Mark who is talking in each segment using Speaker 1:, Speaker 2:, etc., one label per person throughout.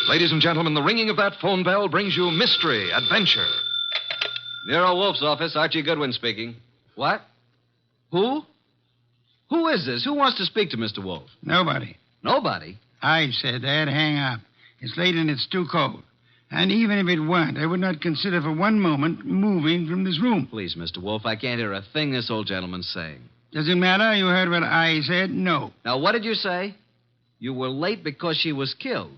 Speaker 1: Ladies and gentlemen, the ringing of that phone bell brings you mystery, adventure.
Speaker 2: Nero Wolfe's office, Archie Goodwin speaking. What? Who? Who is this? Who wants to speak to Mr. Wolfe?
Speaker 3: Nobody.
Speaker 2: Nobody?
Speaker 3: I said that. Hang up. It's late and it's too cold. And even if it weren't, I would not consider for one moment moving from this room.
Speaker 2: Please, Mr. Wolfe, I can't hear a thing this old gentleman's saying.
Speaker 3: Does it matter? You heard what I said? No.
Speaker 2: Now, what did you say? You were late because she was killed.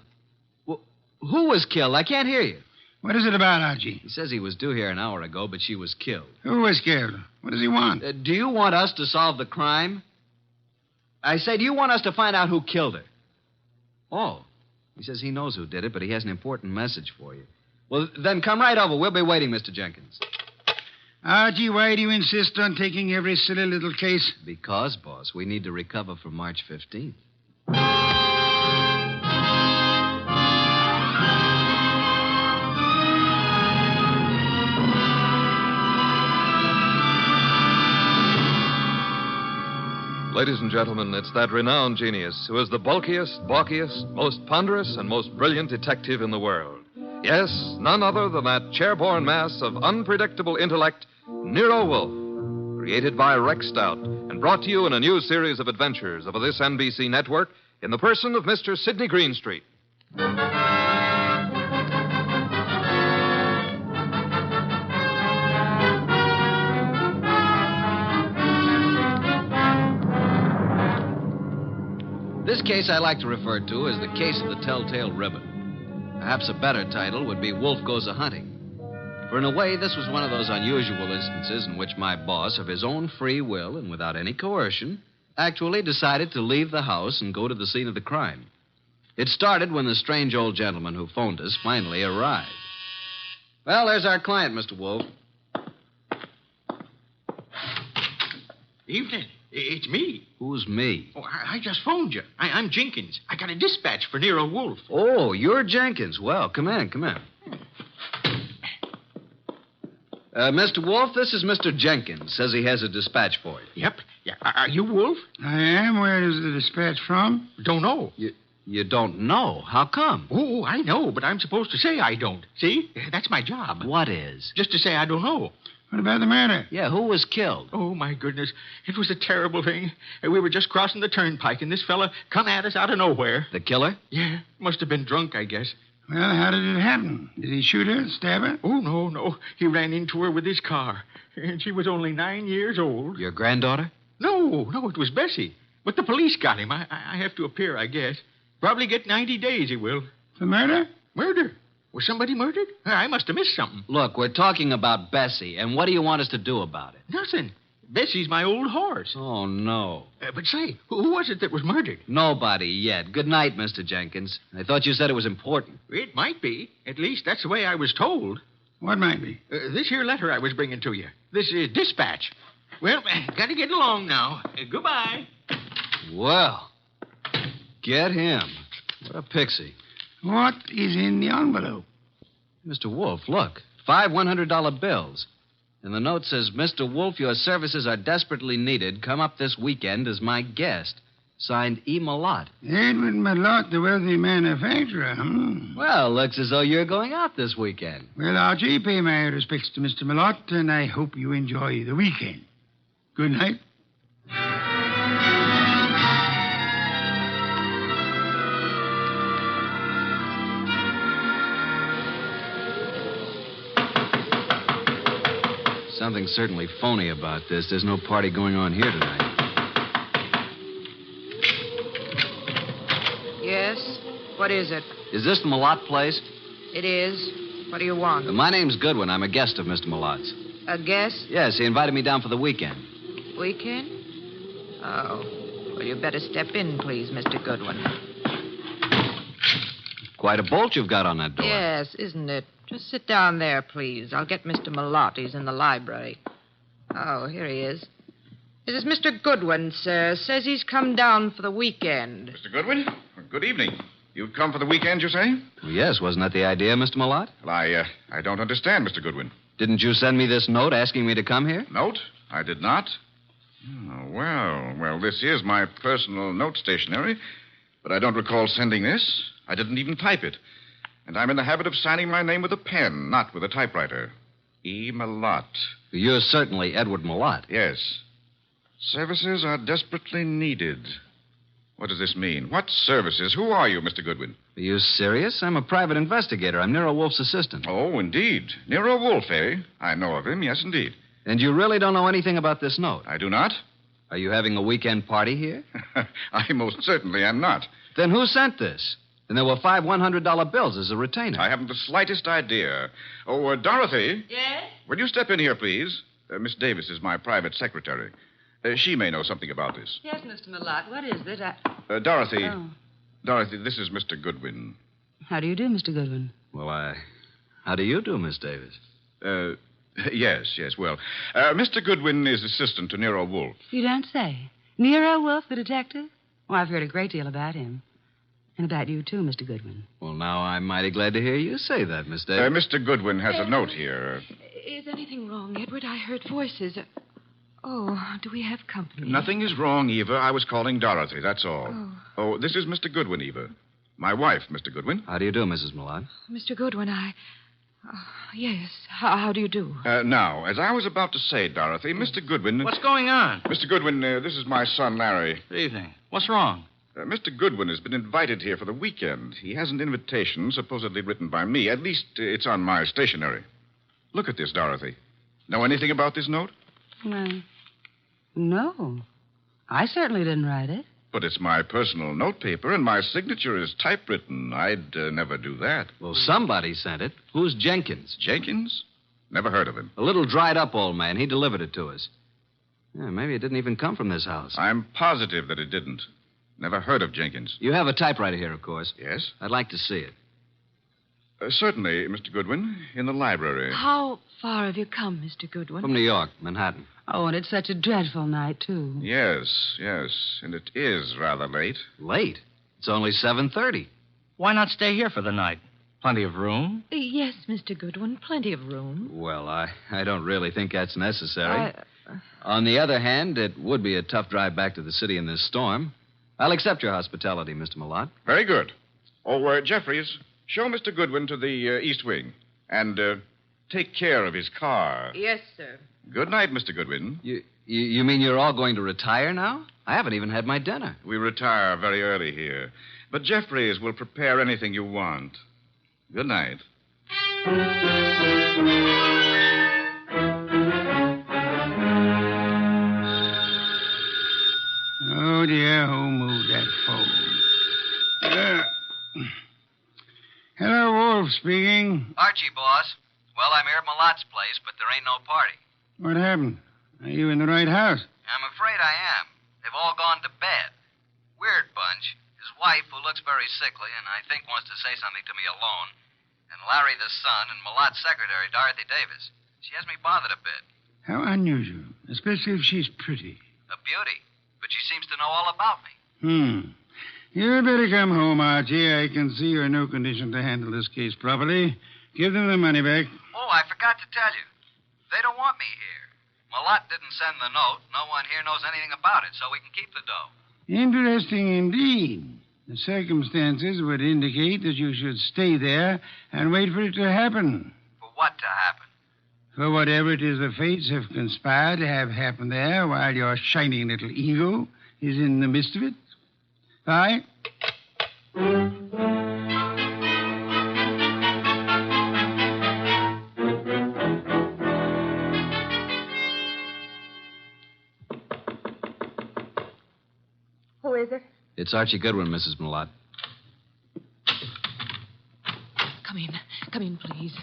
Speaker 2: Well, who was killed? I can't hear you.
Speaker 3: What is it about, Archie?
Speaker 2: He says he was due here an hour ago, but she was killed.
Speaker 3: Who was killed? What does he want?
Speaker 2: Do you want us to solve the crime? I say, do you want us to find out who killed her? Oh. He says he knows who did it, but he has an important message for you. Well, then come right over. We'll be waiting, Mr. Jenkins.
Speaker 3: Archie, why do you insist on taking every silly little case?
Speaker 2: Because, boss, we need to recover for March 15th.
Speaker 1: Ladies and gentlemen, it's that renowned genius who is the bulkiest, balkiest, most ponderous, and most brilliant detective in the world. Yes, none other than that chairborne mass of unpredictable intellect, Nero Wolfe, created by Rex Stout and brought to you in a new series of adventures of this NBC network in the person of Mr. Sydney Greenstreet.
Speaker 2: This case I like to refer to as the case of the Telltale Ribbon. Perhaps a better title would be Wolfe Goes A-Hunting. For in a way, this was one of those unusual instances in which my boss, of his own free will and without any coercion, actually decided to leave the house and go to the scene of the crime. It started when the strange old gentleman who phoned us finally arrived. Well, there's our client, Mr. Wolfe.
Speaker 4: Evening. It's me.
Speaker 2: Who's me?
Speaker 4: Oh, I just phoned you. I'm Jenkins. I got a dispatch for Nero Wolfe.
Speaker 2: Oh, you're Jenkins. Well, come in. Mr. Wolfe, this is Mr. Jenkins. Says he has a dispatch for you.
Speaker 4: Yep. Yeah. Are you Wolfe?
Speaker 3: I am. Where is the dispatch from?
Speaker 4: Don't know.
Speaker 2: You don't know? How come?
Speaker 4: Oh, I know, but I'm supposed to say I don't. See? That's my job.
Speaker 2: What is?
Speaker 4: Just to say I don't know.
Speaker 3: What about the murder?
Speaker 2: Yeah, who was killed?
Speaker 4: Oh, my goodness. It was a terrible thing. We were just crossing the turnpike, and this fella come at us out of nowhere.
Speaker 2: The killer?
Speaker 4: Yeah. Must have been drunk, I guess.
Speaker 3: Well, how did it happen? Did he shoot her, stab her?
Speaker 4: Oh, no. He ran into her with his car. And she was only 9 years old.
Speaker 2: Your granddaughter?
Speaker 4: No, it was Bessie. But the police got him. I have to appear, I guess. Probably get 90 days, he will.
Speaker 3: For murder?
Speaker 4: Murder? Was somebody murdered? I must have missed something.
Speaker 2: Look, we're talking about Bessie, and what do you want us to do about it?
Speaker 4: Nothing. Bessie's my old horse.
Speaker 2: Oh, no.
Speaker 4: But say, who was it that was murdered?
Speaker 2: Nobody yet. Good night, Mr. Jenkins. I thought you said it was important.
Speaker 4: It might be. At least that's the way I was told.
Speaker 3: What might be?
Speaker 4: This here letter I was bringing to you. This dispatch. Well, gotta get along now. Goodbye.
Speaker 2: Well, get him. What a pixie.
Speaker 3: What is in the envelope?
Speaker 2: Mr. Wolfe, look. 5 $100 bills. And the note says, Mr. Wolfe, your services are desperately needed. Come up this weekend as my guest. Signed E. Malott.
Speaker 3: Edward Malott, the wealthy manufacturer,
Speaker 2: Well, looks as though you're going out this weekend.
Speaker 3: Well, Archie, pay my respects to Mr. Malott, and I hope you enjoy the weekend. Good night.
Speaker 2: Something's certainly phony about this. There's no party going on here tonight.
Speaker 5: Yes? What is it?
Speaker 2: Is this the Malott place?
Speaker 5: It is. What do you want?
Speaker 2: My name's Goodwin. I'm a guest of Mr. Malott's.
Speaker 5: A guest?
Speaker 2: Yes, he invited me down for the weekend.
Speaker 5: Weekend? Oh. Well, you better step in, please, Mr. Goodwin.
Speaker 2: Quite a bolt you've got on that door.
Speaker 5: Yes, isn't it? Just sit down there, please. I'll get Mr. Malott. He's in the library. Oh, here he is. This is Mr. Goodwin, sir. Says he's come down for the weekend.
Speaker 6: Mr. Goodwin, good evening. You've come for the weekend, you say?
Speaker 2: Well, yes, wasn't that the idea, Mr. Malott?
Speaker 6: Well, I don't understand, Mr. Goodwin.
Speaker 2: Didn't you send me this note asking me to come here?
Speaker 6: Note? I did not. Oh, well, this is my personal note stationery, but I don't recall sending this. I didn't even type it. And I'm in the habit of signing my name with a pen, not with a typewriter. E. Malott.
Speaker 2: You're certainly Edward Malott.
Speaker 6: Yes. Services are desperately needed. What does this mean? What services? Who are you, Mr. Goodwin?
Speaker 2: Are you serious? I'm a private investigator. I'm Nero Wolfe's assistant.
Speaker 6: Oh, indeed. Nero Wolfe, eh? I know of him, yes, indeed.
Speaker 2: And you really don't know anything about this note?
Speaker 6: I do not.
Speaker 2: Are you having a weekend party here?
Speaker 6: I most certainly am not.
Speaker 2: Then who sent this? And there were 5 $100 bills as a retainer.
Speaker 6: I haven't the slightest idea. Oh, Dorothy.
Speaker 5: Yes?
Speaker 6: Will you step in here, please? Miss Davis is my private secretary. She may know something about this.
Speaker 5: Yes, Mr. Malott. What is it?
Speaker 6: Dorothy.
Speaker 7: Oh.
Speaker 6: Dorothy, this is Mr. Goodwin.
Speaker 7: How do you do, Mr. Goodwin?
Speaker 2: Well, how do you do, Miss Davis?
Speaker 6: Yes. Well, Mr. Goodwin is assistant to Nero Wolfe.
Speaker 7: You don't say. Nero Wolfe, the detective? Oh, I've heard a great deal about him. And about you, too, Mr. Goodwin.
Speaker 2: Well, now I'm mighty glad to hear you say that, Miss Davis.
Speaker 6: Mr. Goodwin has a note here.
Speaker 5: Is anything wrong, Edward? I heard voices. Oh, do we have company?
Speaker 6: Nothing is wrong, Eva. I was calling Dorothy, that's all. Oh, this is Mr. Goodwin, Eva. My wife, Mr. Goodwin.
Speaker 2: How do you do, Mrs. Malott?
Speaker 5: Mr. Goodwin, yes. How do you do?
Speaker 6: Now, as I was about to say, Dorothy, Mr. Goodwin...
Speaker 4: What's going on?
Speaker 6: Mr. Goodwin, this is my son, Larry.
Speaker 4: Good evening. What's wrong?
Speaker 6: Mr. Goodwin has been invited here for the weekend. He has an invitation supposedly written by me. At least it's on my stationery. Look at this, Dorothy. Know anything about this note?
Speaker 7: No. I certainly didn't write it.
Speaker 6: But it's my personal notepaper, and my signature is typewritten. I'd never do that.
Speaker 2: Well, somebody sent it. Who's Jenkins?
Speaker 6: Jenkins? Never heard of him.
Speaker 2: A little dried-up old man. He delivered it to us. Yeah, maybe it didn't even come from this house.
Speaker 6: I'm positive that it didn't. Never heard of Jenkins.
Speaker 2: You have a typewriter here, of course.
Speaker 6: Yes?
Speaker 2: I'd like to see it.
Speaker 6: Certainly, Mr. Goodwin, in the library.
Speaker 5: How far have you come, Mr. Goodwin?
Speaker 2: From New York, Manhattan.
Speaker 7: Oh, and it's such a dreadful night, too.
Speaker 6: Yes. And it is rather late.
Speaker 2: Late? It's only 7:30.
Speaker 4: Why not stay here for the night? Plenty of room?
Speaker 5: Yes, Mr. Goodwin, plenty of room.
Speaker 2: Well, I don't really think that's necessary. On the other hand, it would be a tough drive back to the city in this storm. I'll accept your hospitality, Mr. Malott.
Speaker 6: Very good. Oh, Jeffries, show Mr. Goodwin to the East Wing. And take care of his car.
Speaker 5: Yes, sir.
Speaker 6: Good night, Mr. Goodwin.
Speaker 2: You mean you're all going to retire now? I haven't even had my dinner.
Speaker 6: We retire very early here. But Jeffries will prepare anything you want. Good night.
Speaker 3: Oh, dear, who moved that phone? Hello, Wolf speaking.
Speaker 2: Archie, boss. Well, I'm here at Malott's place, but there ain't no party.
Speaker 3: What happened? Are you in the right house?
Speaker 2: I'm afraid I am. They've all gone to bed. Weird bunch. His wife, who looks very sickly and I think wants to say something to me alone, and Larry the son, and Malott's secretary, Dorothy Davis. She has me bothered a bit.
Speaker 3: How unusual, especially if she's pretty.
Speaker 2: A beauty. But she seems to know all about me.
Speaker 3: You'd better come home, Archie. I can see you're in no condition to handle this case properly. Give them the money back.
Speaker 2: Oh, I forgot to tell you. They don't want me here. Malott didn't send the note. No one here knows anything about it, so we can keep the dough.
Speaker 3: Interesting indeed. The circumstances would indicate that you should stay there and wait for it to happen.
Speaker 2: For what to happen?
Speaker 3: For whatever it is the fates have conspired to have happen there while your shining little ego is in the midst of it. Bye.
Speaker 5: Who is it?
Speaker 2: It's Archie Goodwin, Mrs. Malott.
Speaker 5: Come in, please.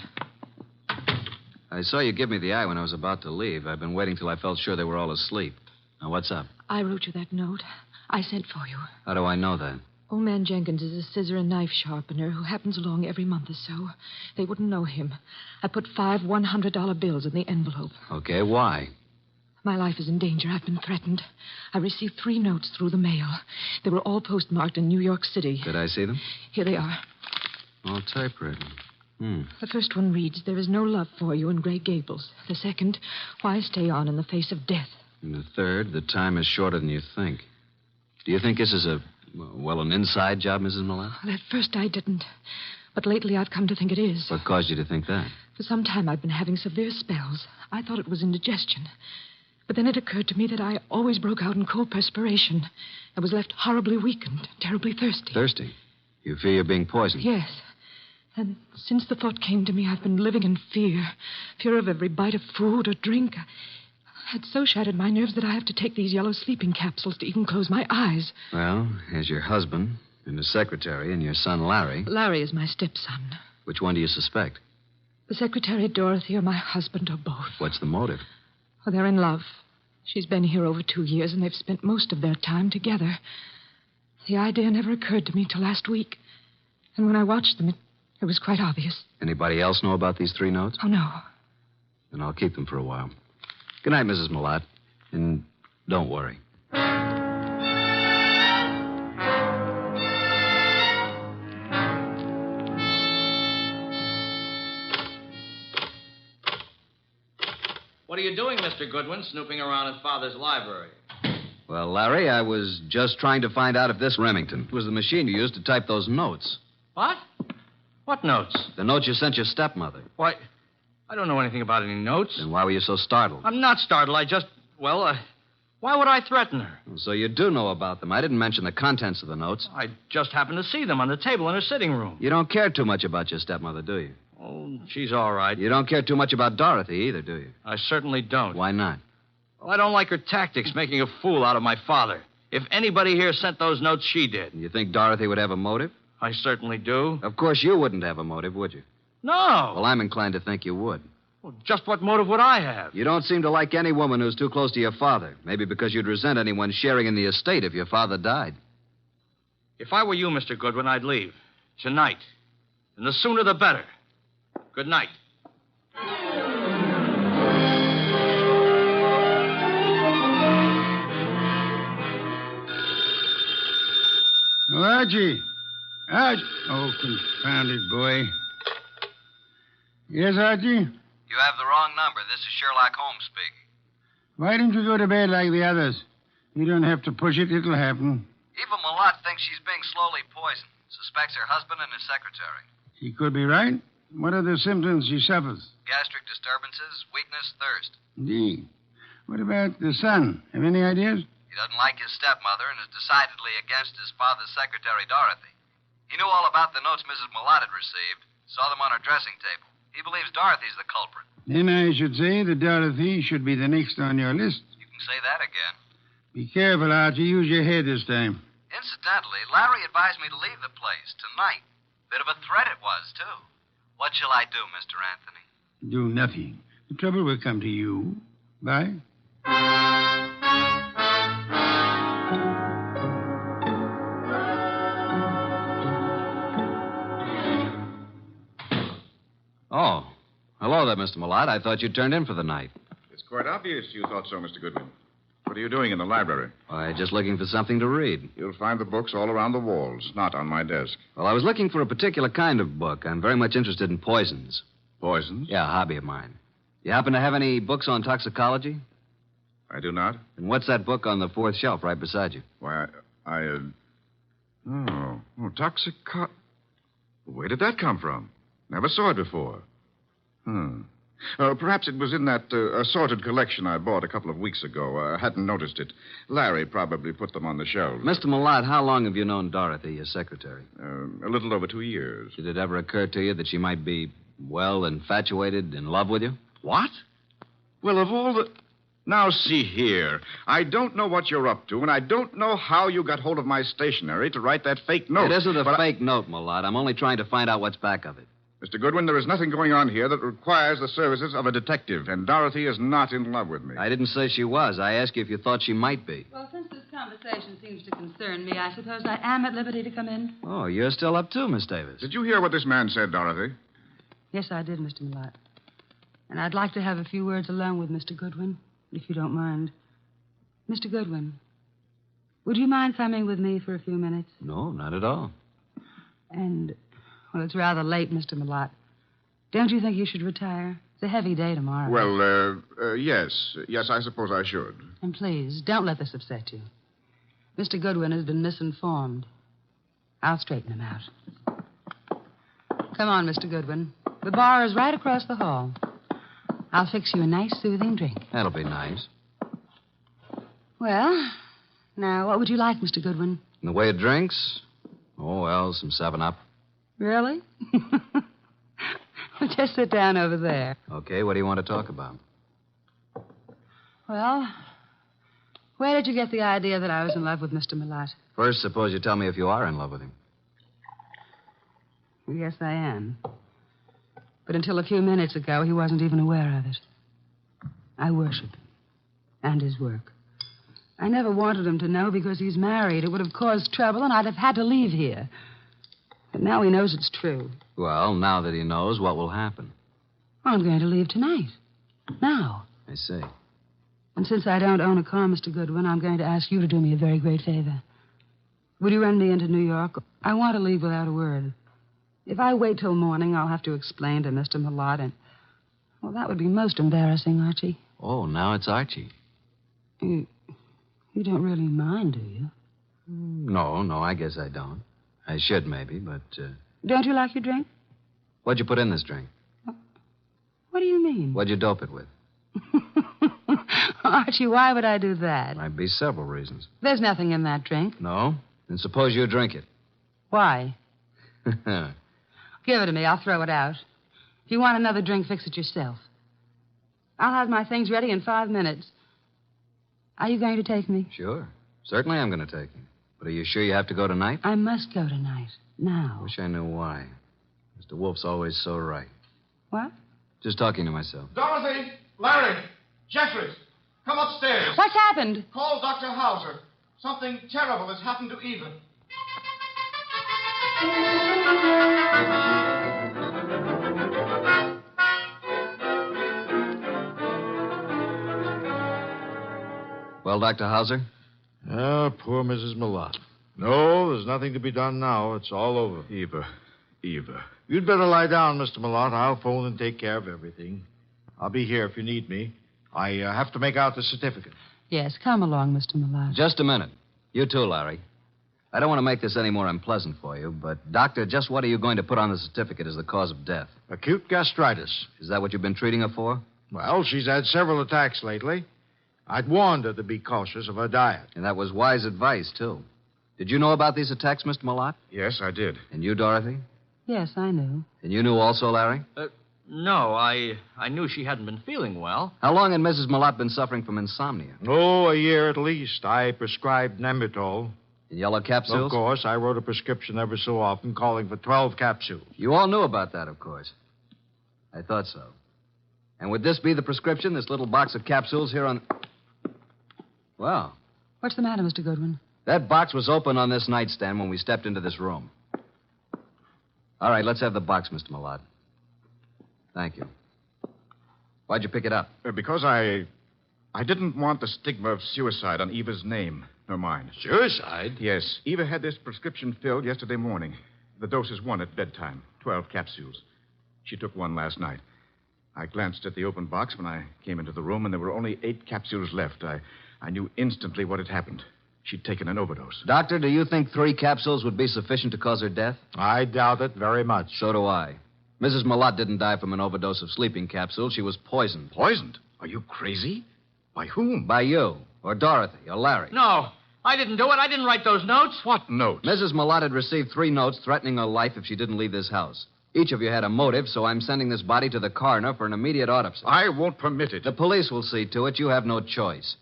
Speaker 2: I saw you give me the eye when I was about to leave. I've been waiting till I felt sure they were all asleep. Now, what's up?
Speaker 5: I wrote you that note. I sent for you.
Speaker 2: How do I know that?
Speaker 5: Old man Jenkins is a scissor and knife sharpener who happens along every month or so. They wouldn't know him. I put 5 $100 bills in the envelope.
Speaker 2: Okay, why?
Speaker 5: My life is in danger. I've been threatened. I received 3 notes through the mail. They were all postmarked in New York City.
Speaker 2: Did I see them?
Speaker 5: Here they are.
Speaker 2: All typewritten.
Speaker 5: The first one reads, "There is no love for you in Grey Gables." The second, "Why stay on in the face of death?"
Speaker 2: And the third, "The time is shorter than you think." Do you think this is an inside job, Mrs. Malott?
Speaker 5: Well, at first I didn't.
Speaker 8: But lately I've come to think it is.
Speaker 2: What caused you to think that?
Speaker 8: For some time I've been having severe spells. I thought it was indigestion. But then it occurred to me that I always broke out in cold perspiration. I was left horribly weak and terribly thirsty.
Speaker 2: Thirsty? You fear you're being poisoned?
Speaker 8: Yes. And since the thought came to me, I've been living in fear. Fear of every bite of food or drink. I had so shattered my nerves that I have to take these yellow sleeping capsules to even close my eyes.
Speaker 2: Well, here's your husband and his secretary and your son, Larry.
Speaker 8: Larry is my stepson.
Speaker 2: Which one do you suspect?
Speaker 8: The secretary, Dorothy, or my husband, or both.
Speaker 2: What's the motive?
Speaker 8: Oh, they're in love. She's been here over 2 years, and they've spent most of their time together. The idea never occurred to me till last week. And when I watched them, it was quite obvious.
Speaker 2: Anybody else know about these 3 notes?
Speaker 8: Oh, no.
Speaker 2: Then I'll keep them for a while. Good night, Mrs. Mallott. And don't worry.
Speaker 9: What are you doing, Mr. Goodwin, snooping around in Father's library?
Speaker 2: Well, Larry, I was just trying to find out if this Remington was the machine you used to type those notes.
Speaker 9: What? What notes?
Speaker 2: The notes you sent your stepmother.
Speaker 9: Why, I don't know anything about any notes.
Speaker 2: Then why were you so startled?
Speaker 9: I'm not startled. Why would I threaten her?
Speaker 2: So you do know about them. I didn't mention the contents of the notes.
Speaker 9: I just happened to see them on the table in her sitting room.
Speaker 2: You don't care too much about your stepmother, do you?
Speaker 9: Oh, she's all right.
Speaker 2: You don't care too much about Dorothy either, do you?
Speaker 9: I certainly don't.
Speaker 2: Why not?
Speaker 9: Well, I don't like her tactics, making a fool out of my father. If anybody here sent those notes, she did.
Speaker 2: You think Dorothy would have a motive?
Speaker 9: I certainly do.
Speaker 2: Of course you wouldn't have a motive, would you?
Speaker 9: No.
Speaker 2: Well, I'm inclined to think you would.
Speaker 9: Well, just what motive would I have?
Speaker 2: You don't seem to like any woman who's too close to your father. Maybe because you'd resent anyone sharing in the estate if your father died.
Speaker 9: If I were you, Mr. Goodwin, I'd leave. Tonight. And the sooner the better. Good night.
Speaker 3: Oh, Archie. Archie. Oh, confounded boy. Yes, Archie?
Speaker 2: You have the wrong number. This is Sherlock Holmes speaking.
Speaker 3: Why don't you go to bed like the others? You don't have to push it. It'll happen.
Speaker 2: Eva Mallott thinks she's being slowly poisoned. Suspects her husband and his secretary.
Speaker 3: She could be right. What are the symptoms she suffers?
Speaker 2: Gastric disturbances, weakness, thirst.
Speaker 3: Indeed. What about the son? Have any ideas?
Speaker 2: He doesn't like his stepmother and is decidedly against his father's secretary, Dorothy. He knew all about the notes Mrs. Mallott had received, saw them on her dressing table. He believes Dorothy's the culprit.
Speaker 3: Then I should say that Dorothy should be the next on your list.
Speaker 2: You can say that again.
Speaker 3: Be careful, Archie. Use your head this time.
Speaker 2: Incidentally, Larry advised me to leave the place tonight. Bit of a threat it was, too. What shall I do, Mr. Anthony?
Speaker 3: Do nothing. The trouble will come to you. Bye.
Speaker 2: Oh. Hello there, Mr. Mallott. I thought you'd turned in for the night.
Speaker 6: It's quite obvious you thought so, Mr. Goodwin. What are you doing in the library?
Speaker 2: Why, just looking for something to read.
Speaker 6: You'll find the books all around the walls, not on my desk.
Speaker 2: Well, I was looking for a particular kind of book. I'm very much interested in poisons.
Speaker 6: Poisons?
Speaker 2: Yeah, a hobby of mine. You happen to have any books on toxicology?
Speaker 6: I do not.
Speaker 2: And what's that book on the 4th shelf right beside you?
Speaker 6: Why, toxico... Where did that come from? Never saw it before. Perhaps it was in that assorted collection I bought a couple of weeks ago. I hadn't noticed it. Larry probably put them on the shelves.
Speaker 2: Mr. Mallott, how long have you known Dorothy, your secretary?
Speaker 6: A little over 2 years.
Speaker 2: Did it ever occur to you that she might be, well, infatuated, in love with you?
Speaker 6: What? Well, of all the... Now, see here. I don't know what you're up to, and I don't know how you got hold of my stationery to write that fake note.
Speaker 2: It isn't a fake note, Mallott. I'm only trying to find out what's back of it.
Speaker 6: Mr. Goodwin, there is nothing going on here that requires the services of a detective, and Dorothy is not in love with me.
Speaker 2: I didn't say she was. I asked you if you thought she might be.
Speaker 7: Well, since this conversation seems to concern me, I suppose I am at liberty to come in.
Speaker 2: Oh, you're still up too, Miss Davis.
Speaker 6: Did you hear what this man said, Dorothy?
Speaker 7: Yes, I did, Mr. Mallott. And I'd like to have a few words alone with Mr. Goodwin, if you don't mind. Mr. Goodwin, would you mind coming with me for a few minutes?
Speaker 2: No, not at all.
Speaker 7: And, well, it's rather late, Mr. Mallott. Don't you think you should retire? It's a heavy day tomorrow.
Speaker 6: Well, yes. Yes, I suppose I should.
Speaker 7: And please, don't let this upset you. Mr. Goodwin has been misinformed. I'll straighten him out. Come on, Mr. Goodwin. The bar is right across the hall. I'll fix you a nice, soothing drink.
Speaker 2: That'll be nice.
Speaker 7: Well, now, what would you like, Mr. Goodwin?
Speaker 2: In the way of drinks? Oh, well, some 7-Up.
Speaker 7: Really? Well, just sit down over there.
Speaker 2: Okay, what do you want to talk about?
Speaker 7: Well, where did you get the idea that I was in love with Mr. Malott?
Speaker 2: First, suppose you tell me if you are in love with him.
Speaker 7: Yes, I am. But until a few minutes ago, he wasn't even aware of it. I worship him and his work. I never wanted him to know because he's married. It would have caused trouble, and I'd have had to leave here. But now he knows it's true.
Speaker 2: Well, now that he knows, what will happen?
Speaker 7: I'm going to leave tonight. Now.
Speaker 2: I see.
Speaker 7: And since I don't own a car, Mr. Goodwin, I'm going to ask you to do me a very great favor. Would you run me into New York? I want to leave without a word. If I wait till morning, I'll have to explain to Mr. Malott, and... Well, that would be most embarrassing, Archie.
Speaker 2: Oh, now it's Archie.
Speaker 7: You don't really mind, do you?
Speaker 2: No, I guess I don't. I should, maybe, but...
Speaker 7: Don't you like your drink?
Speaker 2: What'd you put in this drink?
Speaker 7: What do you mean?
Speaker 2: What'd you dope it with?
Speaker 7: Archie, why would I do that?
Speaker 2: Might be several reasons.
Speaker 7: There's nothing in that drink.
Speaker 2: No? Then suppose you drink it.
Speaker 7: Why? Give it to me. I'll throw it out. If you want another drink, fix it yourself. I'll have my things ready in 5 minutes. Are you going to take me?
Speaker 2: Sure. Certainly I'm going to take you. But are you sure you have to go tonight?
Speaker 7: I must go tonight. Now.
Speaker 2: Wish I knew why. Mr. Wolfe's always so right.
Speaker 7: What?
Speaker 2: Just talking to myself.
Speaker 10: Dorothy, Larry, Jeffries, come upstairs.
Speaker 7: What's happened?
Speaker 10: Call Dr. Hauser. Something terrible has happened to Eva.
Speaker 2: Well, Dr. Hauser?
Speaker 11: Ah, poor Mrs. Malott. No, there's nothing to be done now. It's all over.
Speaker 6: Eva.
Speaker 11: You'd better lie down, Mr. Malott. I'll phone and take care of everything. I'll be here if you need me. I have to make out the certificate.
Speaker 7: Yes, come along, Mr. Malott.
Speaker 2: Just a minute. You too, Larry. I don't want to make this any more unpleasant for you, but, Doctor, just what are you going to put on the certificate as the cause of death?
Speaker 11: Acute gastritis.
Speaker 2: Is that what you've been treating her for?
Speaker 11: Well, she's had several attacks lately. I'd warned her to be cautious of her diet.
Speaker 2: And that was wise advice, too. Did you know about these attacks, Mr. Malott?
Speaker 6: Yes, I did.
Speaker 2: And you, Dorothy?
Speaker 7: Yes, I knew.
Speaker 2: And you knew also, Larry?
Speaker 9: No, I knew she hadn't been feeling well.
Speaker 2: How long had Mrs. Malott been suffering from insomnia?
Speaker 11: Oh, a year at least. I prescribed Nemitol.
Speaker 2: In yellow capsules?
Speaker 11: Of course. I wrote a prescription every so often calling for 12 capsules.
Speaker 2: You all knew about that, of course. I thought so. And would this be the prescription, this little box of capsules here on... Well,
Speaker 7: What's the matter, Mr. Goodwin?
Speaker 2: that box was open on this nightstand when we stepped into this room. All right, let's have the box, Mr. Malott. Thank you. Why'd you pick it up?
Speaker 6: Because I didn't want the stigma of suicide on Eva's name, nor mine.
Speaker 11: Suicide?
Speaker 6: Yes. Eva had this prescription filled yesterday morning. The dose is 1 at bedtime, 12 capsules. She took 1 last night. I glanced at the open box when I came into the room, and there were only 8 capsules left. I knew instantly what had happened. She'd taken an overdose.
Speaker 2: Doctor, do you think 3 capsules would be sufficient to cause her death?
Speaker 11: I doubt it very much.
Speaker 2: So do I. Mrs. Malott didn't die from an overdose of sleeping capsules. She was poisoned.
Speaker 6: Poisoned? Are you crazy? By whom?
Speaker 2: By you, or Dorothy, or Larry.
Speaker 9: No, I didn't do it. I didn't write those notes.
Speaker 6: What notes?
Speaker 2: Mrs. Malott had received 3 notes threatening her life if she didn't leave this house. Each of you had a motive, so I'm sending this body to the coroner for an immediate autopsy.
Speaker 6: I won't permit it.
Speaker 2: The police will see to it. You have no choice.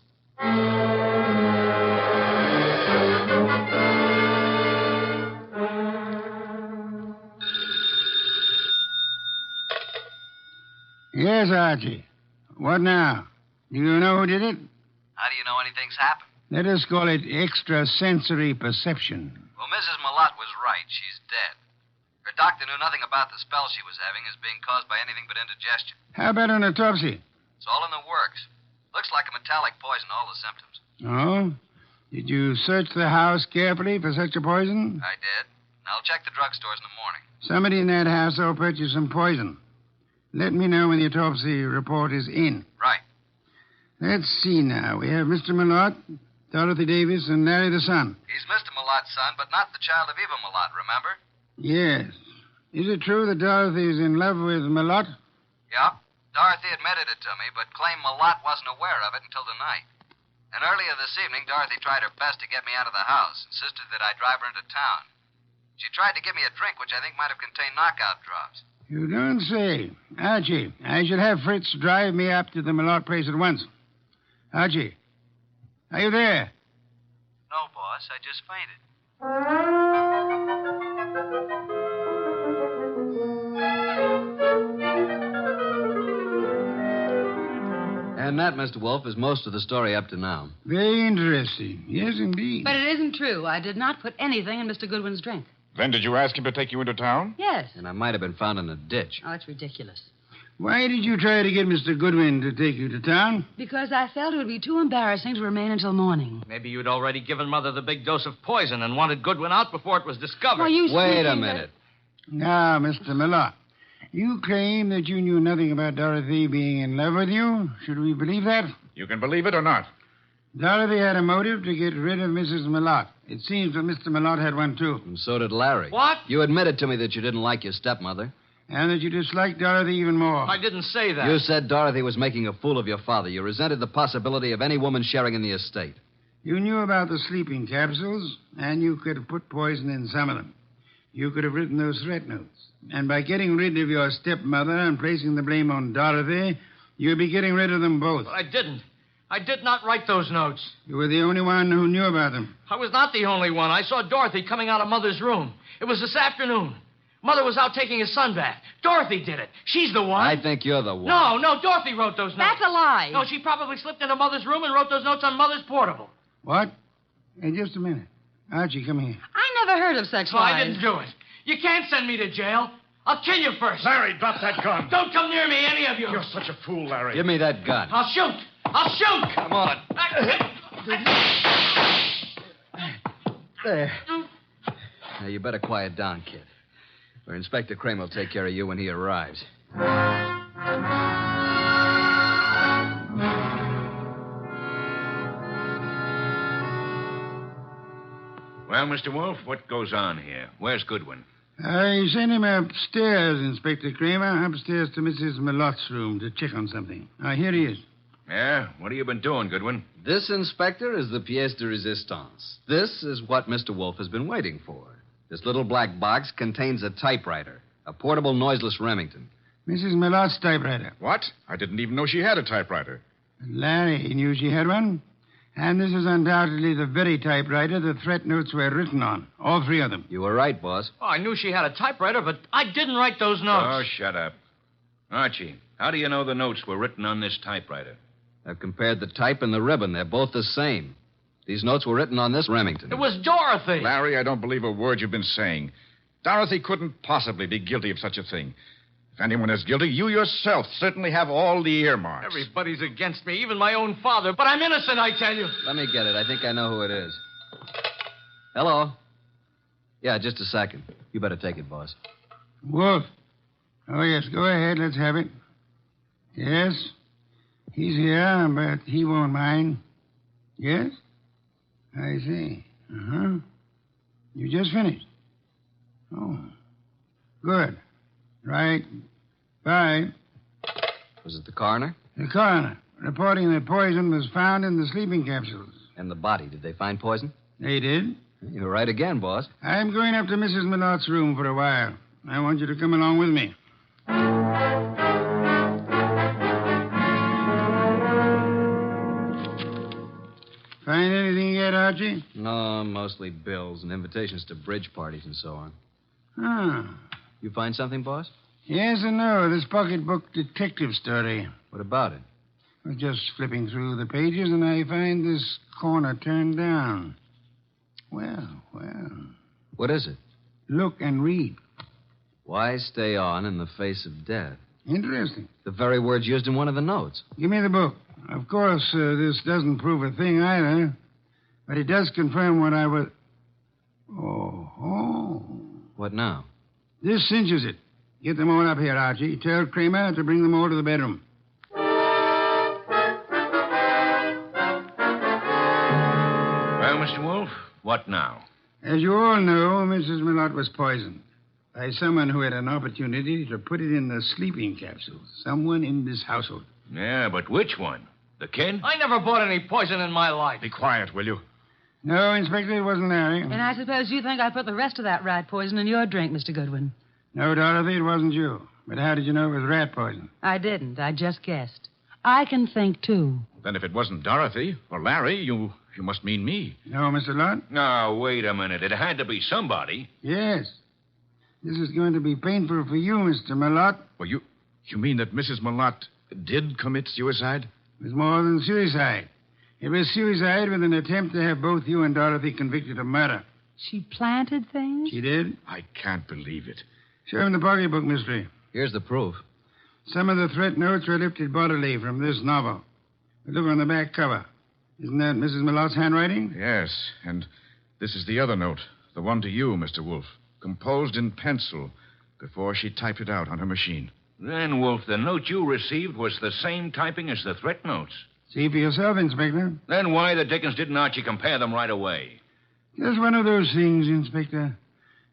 Speaker 3: Yes, Archie. What now? Do you know who did it?
Speaker 2: How do you know anything's happened?
Speaker 3: Let us call it extrasensory perception.
Speaker 2: Well, Mrs. Malott was right. She's dead. Her doctor knew nothing about the spell she was having as being caused by anything but indigestion.
Speaker 3: How about an autopsy?
Speaker 2: It's all in the works. Looks like a metallic poison, all the symptoms.
Speaker 3: Oh? Did you search the house carefully for such a poison?
Speaker 2: I did. And I'll check the drugstores in the morning.
Speaker 3: Somebody in that house will purchase some poison. Let me know when the autopsy report is in.
Speaker 2: Right.
Speaker 3: Let's see now. We have Mr. Malott, Dorothy Davis, and Larry the son.
Speaker 2: He's Mr. Malott's son, but not the child of Eva Malott, remember?
Speaker 3: Yes. Is it true that Dorothy is in love with Malott?
Speaker 2: Yeah. Dorothy admitted it to me, but claimed Malott wasn't aware of it until tonight. And earlier this evening, Dorothy tried her best to get me out of the house, insisted that I drive her into town. She tried to give me a drink, which I think might have contained knockout drops.
Speaker 3: You don't say. Archie, I should have Fritz drive me up to the Malott place at once. Archie, are you there?
Speaker 2: No, boss. I just fainted. And that, Mr. Wolfe, is most of the story up to now.
Speaker 3: Very interesting. Yes, indeed.
Speaker 7: But it isn't true. I did not put anything in Mr. Goodwin's drink.
Speaker 6: Then did you ask him to take you into town?
Speaker 7: Yes.
Speaker 2: And I might have been found in a ditch.
Speaker 7: Oh, it's ridiculous.
Speaker 3: Why did you try to get Mr. Goodwin to take you to town?
Speaker 7: Because I felt it would be too embarrassing to remain until morning.
Speaker 9: Maybe you'd already given Mother the big dose of poison and wanted Goodwin out before it was discovered.
Speaker 7: Well, you
Speaker 2: Wait a minute.
Speaker 3: Now, Mr. Malott, you claim that you knew nothing about Dorothy being in love with you. Should we believe that?
Speaker 6: You can believe it or not.
Speaker 3: Dorothy had a motive to get rid of Mrs. Malott. It seems that Mr. Malott had one, too.
Speaker 2: And so did Larry.
Speaker 9: What?
Speaker 2: You admitted to me that you didn't like your stepmother.
Speaker 3: And that you disliked Dorothy even more.
Speaker 9: I didn't say that.
Speaker 2: You said Dorothy was making a fool of your father. You resented the possibility of any woman sharing in the estate.
Speaker 3: You knew about the sleeping capsules, and you could have put poison in some of them. You could have written those threat notes. And by getting rid of your stepmother and placing the blame on Dorothy, you'd be getting rid of them both.
Speaker 9: But I didn't. I did not write those notes.
Speaker 3: You were the only one who knew about them.
Speaker 9: I was not the only one. I saw Dorothy coming out of Mother's room. It was this afternoon. Mother was out taking a sunbath. Dorothy did it. She's the one.
Speaker 2: I think you're the one.
Speaker 9: No, Dorothy wrote those notes.
Speaker 7: That's a lie.
Speaker 9: No, she probably slipped into Mother's room and wrote those notes on Mother's portable.
Speaker 3: What? Hey, just a minute. Archie, come here.
Speaker 7: I never heard of such
Speaker 9: No,
Speaker 7: lies.
Speaker 9: I didn't do it. You can't send me to jail. I'll kill you first.
Speaker 6: Larry, drop that gun.
Speaker 9: Don't come near me, any of you.
Speaker 6: You're such a fool, Larry.
Speaker 2: Give me that gun.
Speaker 9: I'll shoot. I'll shoot.
Speaker 2: Come on. There. Now, you better quiet down, kid. Or Inspector Kramer will take care of you when he arrives.
Speaker 12: Well, Mr. Wolfe, what goes on here? Where's Goodwin?
Speaker 3: I sent him upstairs, Inspector Kramer, upstairs to Mrs. Malott's room to check on something. Here he is.
Speaker 12: Yeah? What have you been doing, Goodwin?
Speaker 2: This, Inspector, is the pièce de résistance. This is what Mr. Wolfe has been waiting for. This little black box contains a typewriter, a portable noiseless Remington.
Speaker 3: Mrs. Malott's typewriter.
Speaker 6: What? I didn't even know she had a typewriter.
Speaker 3: Larry knew she had one. And this is undoubtedly the very typewriter the threat notes were written on. All three of them.
Speaker 2: You were right, boss.
Speaker 9: Oh, I knew she had a typewriter, but I didn't write those notes.
Speaker 12: Oh, shut up. Archie, how do you know the notes were written on this typewriter?
Speaker 2: I've compared the type and the ribbon. They're both the same. These notes were written on this Remington.
Speaker 9: It was Dorothy.
Speaker 6: Larry, I don't believe a word you've been saying. Dorothy couldn't possibly be guilty of such a thing. If anyone is guilty, you yourself certainly have all the earmarks.
Speaker 9: Everybody's against me, even my own father. But I'm innocent, I tell you.
Speaker 2: Let me get it. I think I know who it is. Hello? Yeah, just a second. You better take it, boss.
Speaker 3: Wolf. Oh, yes, go ahead. Let's have it. Yes? He's here, but he won't mind. Yes? I see. Uh-huh. You just finished? Oh. Good. Right. Bye.
Speaker 2: Was it the coroner?
Speaker 3: The coroner, reporting that poison was found in the sleeping capsules.
Speaker 2: And the body. Did they find poison?
Speaker 3: They did.
Speaker 2: You're right again, boss.
Speaker 3: I'm going up to Mrs. Malott's room for a while. I want you to come along with me. Find anything yet, Archie?
Speaker 2: No, mostly bills and invitations to bridge parties and so on.
Speaker 3: Ah.
Speaker 2: You find something, boss?
Speaker 3: Yes and no. This pocketbook detective story.
Speaker 2: What about it?
Speaker 3: I was just flipping through the pages, and I find this corner turned down. Well.
Speaker 2: What is it?
Speaker 3: Look and read.
Speaker 2: Why stay on in the face of death?
Speaker 3: Interesting.
Speaker 2: The very words used in one of the notes.
Speaker 3: Give me the book. Of course, this doesn't prove a thing either, but it does confirm what I was... Oh.
Speaker 2: What now?
Speaker 3: This cinches it. Get them all up here, Archie. Tell Kramer to bring them all to the bedroom.
Speaker 12: Well, Mr. Wolfe, what now?
Speaker 3: As you all know, Mrs. Malott was poisoned. By someone who had an opportunity to put it in the sleeping capsule. Someone in this household.
Speaker 12: Yeah, but which one? The kid?
Speaker 9: I never bought any poison in my life.
Speaker 6: Be quiet, will you?
Speaker 3: No, Inspector, it wasn't Larry.
Speaker 7: And I suppose you think I put the rest of that rat poison in your drink, Mr. Goodwin.
Speaker 3: No, Dorothy, it wasn't you. But how did you know it was rat poison?
Speaker 7: I didn't. I just guessed. I can think, too.
Speaker 6: Then if it wasn't Dorothy or Larry, you must mean me.
Speaker 3: No, Mr. Lott?
Speaker 12: Now, wait a minute. It had to be somebody.
Speaker 3: Yes. This is going to be painful for you, Mr. Malott.
Speaker 6: Well, you mean that Mrs. Malott did commit suicide?
Speaker 3: It was more than suicide. It was suicide with an attempt to have both you and Dorothy convicted of murder.
Speaker 7: She planted things?
Speaker 3: She did?
Speaker 6: I can't believe it.
Speaker 3: Show him the pocketbook, mystery.
Speaker 2: Here's the proof.
Speaker 3: Some of the threat notes were lifted bodily from this novel. But look on the back cover. Isn't that Mrs. Malott's handwriting?
Speaker 6: Yes, and this is the other note. The one to you, Mr. Wolfe. Composed in pencil before she typed it out on her machine.
Speaker 12: Then, Wolf, the note you received was the same typing as the threat notes.
Speaker 3: See for yourself, Inspector.
Speaker 12: Then why the dickens didn't Archie compare them right away?
Speaker 3: Just one of those things, Inspector.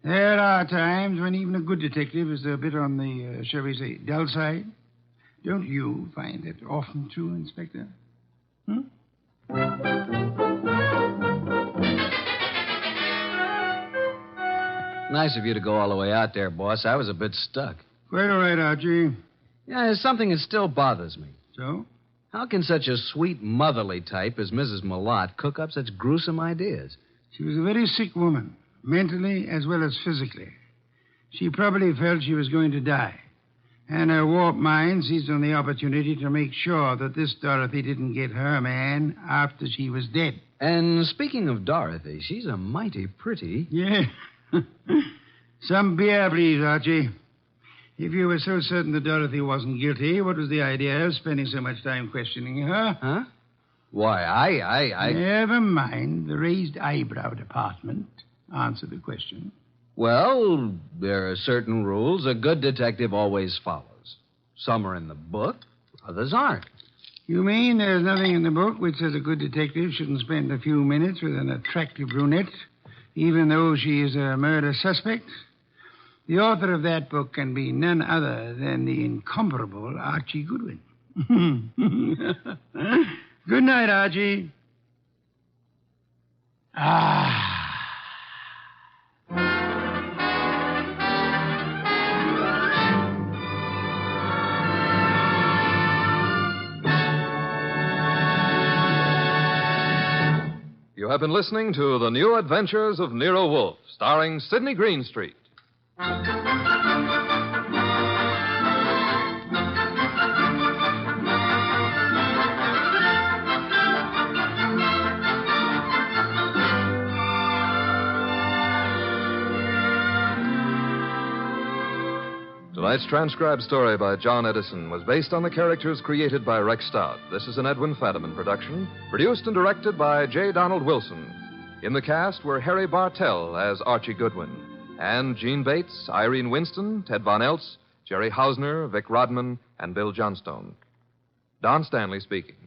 Speaker 3: There are times when even a good detective is a bit on the, shall we say, dull side. Don't you find it often true, Inspector?
Speaker 2: Nice of you to go all the way out there, boss. I was a bit stuck.
Speaker 3: Quite all right, Archie.
Speaker 2: Yeah, there's something that still bothers me.
Speaker 3: So?
Speaker 2: How can such a sweet, motherly type as Mrs. Malott cook up such gruesome ideas?
Speaker 3: She was a very sick woman, mentally as well as physically. She probably felt she was going to die. And her warped mind seized on the opportunity to make sure that this Dorothy didn't get her man after she was dead.
Speaker 2: And speaking of Dorothy, she's a mighty pretty...
Speaker 3: Yeah. Some beer, please, Archie. If you were so certain that Dorothy wasn't guilty, what was the idea of spending so much time questioning her?
Speaker 2: Huh? Why, I...
Speaker 3: Never mind. The raised eyebrow department. Answer the question.
Speaker 2: Well, there are certain rules a good detective always follows. Some are in the book, others aren't.
Speaker 3: You mean there's nothing in the book which says a good detective shouldn't spend a few minutes with an attractive brunette, even though she is a murder suspect? The author of that book can be none other than the incomparable Archie Goodwin. Good night, Archie.
Speaker 1: You have been listening to The New Adventures of Nero Wolfe, starring Sydney Greenstreet. Tonight's transcribed story by John Edison was based on the characters created by Rex Stout. This is an Edwin Fadiman production, produced and directed by J. Donald Wilson. In the cast were Harry Bartell as Archie Goodwin, and Gene Bates, Irene Winston, Ted Von Eltz, Jerry Hausner, Vic Rodman, and Bill Johnstone. Don Stanley speaking.